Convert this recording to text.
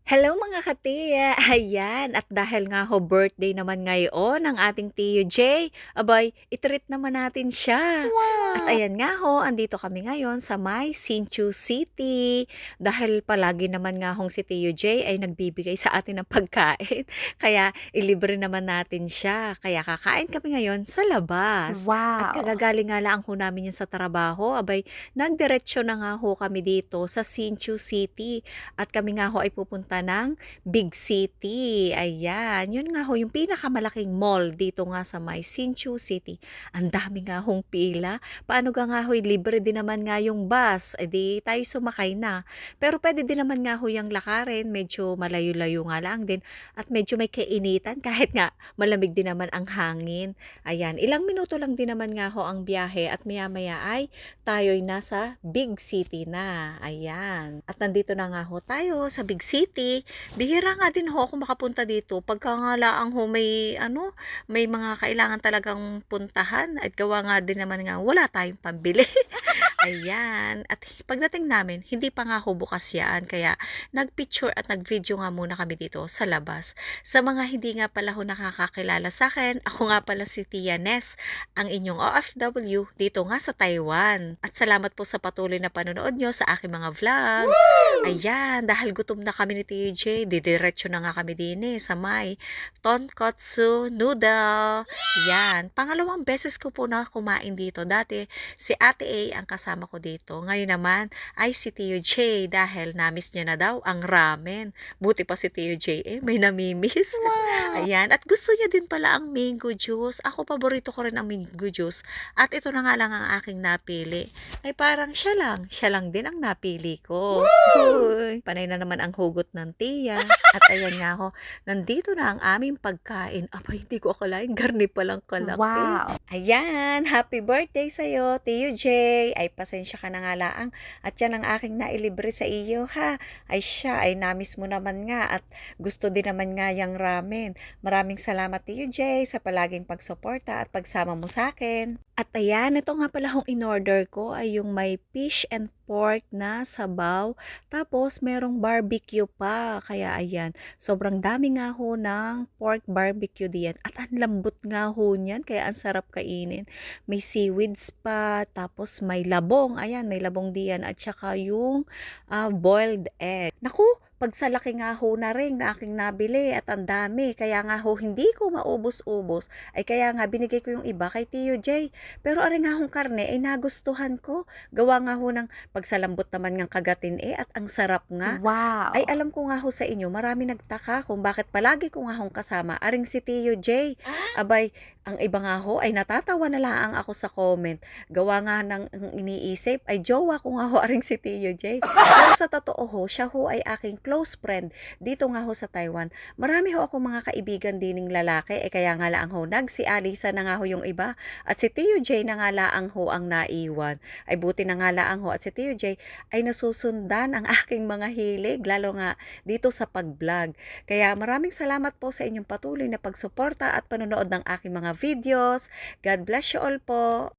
Hello mga katiya! Ayan, at dahil nga ho birthday naman ngayon ng ating Tiyo J, abay, itreat naman natin siya. At Wow! ayan nga ho, andito kami ngayon sa may Sinchu City. Dahil palagi naman nga hong si Tiyo J ay nagbibigay sa atin ng pagkain. Kaya ilibre naman natin siya. Kaya kakain kami ngayon sa labas. At Wow! kagagaling nga lang ho namin yan sa trabaho, abay, nagdiretsyo na nga ho kami dito sa Sinchu City. At kami nga ho ay pupunta ng Big City. Ayan, yun nga ho, yung pinakamalaking mall dito nga sa may Sinchu City. Ang dami nga hong pila. Paano nga ho, libre din naman nga yung bus. E di tayo sumakay na. Pero pwede din naman nga ho yung lakarin. Medyo malayo-layo nga lang din. At medyo may kainitan kahit nga malamig din naman ang hangin. Ayan, ilang minuto lang din naman nga ho ang biyahe at maya-maya ay tayo'y nasa Big City na. Ayan. At nandito na nga ho tayo sa Big City. Bihira nga din ho ako makapunta dito. Pagka nga laang ho may mga kailangan talagang puntahan. At gawa nga din naman nga wala tayong pambili. Ayan. At pagdating namin, hindi pa nga ho bukas yan. Kaya nagpicture at nagvideo nga muna kami dito sa labas. Sa mga hindi nga pala ho nakakakilala sa akin, ako nga pala si Tia Ness, ang inyong OFW dito nga sa Taiwan. At salamat po sa patuloy na panonood nyo sa aking mga vlog. Ayan, dahil gutom na kami ni TJ, didiretso na nga kami din sa may tonkotsu noodle. Yan, pangalawang beses ko po na kumain dito. Dati si Ate A ang kasama ko dito. Ngayon naman ay si Tio J dahil namiss niya na daw ang ramen. Buti pa si Tio J may namimiss. Wow! Ayan, at gusto niya din pala ang mango juice. Ako paborito ko rin ang mango juice. At ito na nga lang ang aking napili. Ay parang siya lang din ang napili ko. Hoy, panay na naman ang hugot ng tiya. At ayan nga ho, nandito na ang aming pagkain. Abay, hindi ko akalain, garni palang kalaki. Wow! Ayan, happy birthday sa'yo, Tio J. Ay, pasensya ka na nga laang. At yan ang aking nailibre sa iyo, ha. Ay siya, ay namis mo naman nga. At gusto din naman nga yung ramen. Maraming salamat, Tio J, sa palaging pagsuporta at pagsama mo sa akin. At ayan, ito nga pala hong in-order ko ay yung may fish and pork na sabaw. Tapos, merong barbecue pa. Kaya ayan, sobrang dami nga ho ng pork barbecue diyan. At ang lambot nga ho niyan, kaya ang sarap kainin. May seaweeds pa, tapos may labong. Ayan, may labong diyan. At saka yung boiled egg. Naku, pagsalaki nga ho na rin na aking nabili at ang dami. Kaya nga ho, hindi ko maubos-ubos. Ay kaya nga, binigay ko yung iba kay Tio J. Pero ari nga hong karne ay nagustuhan ko. Gawa nga ho ng pagsalambot naman ng kagatin at ang sarap nga. Ay Wow! alam ko nga ho sa inyo, marami nagtaka kung bakit palagi ko nga hong kasama aring si Tio J. Abay, ang iba nga ho ay natatawa na lang ako sa comment. Gawa nga ng ang iniisip ay jowa ko nga ho aring si Tio J. Pero sa totoo ho, siya ho ay aking close friend dito nga ho sa Taiwan. Marami ho ako mga kaibigan dining lalaki kaya nga lang ho nagsialisa na nga ho yung iba at si Tio J na nga laang ho ang naiwan. Ay buti na nga laang ho at si Tio J ay nasusundan ang aking mga hilig lalo nga dito sa pag-vlog. Kaya maraming salamat po sa inyong patuloy na pagsuporta at panonood ng aking mga videos. God bless you all po.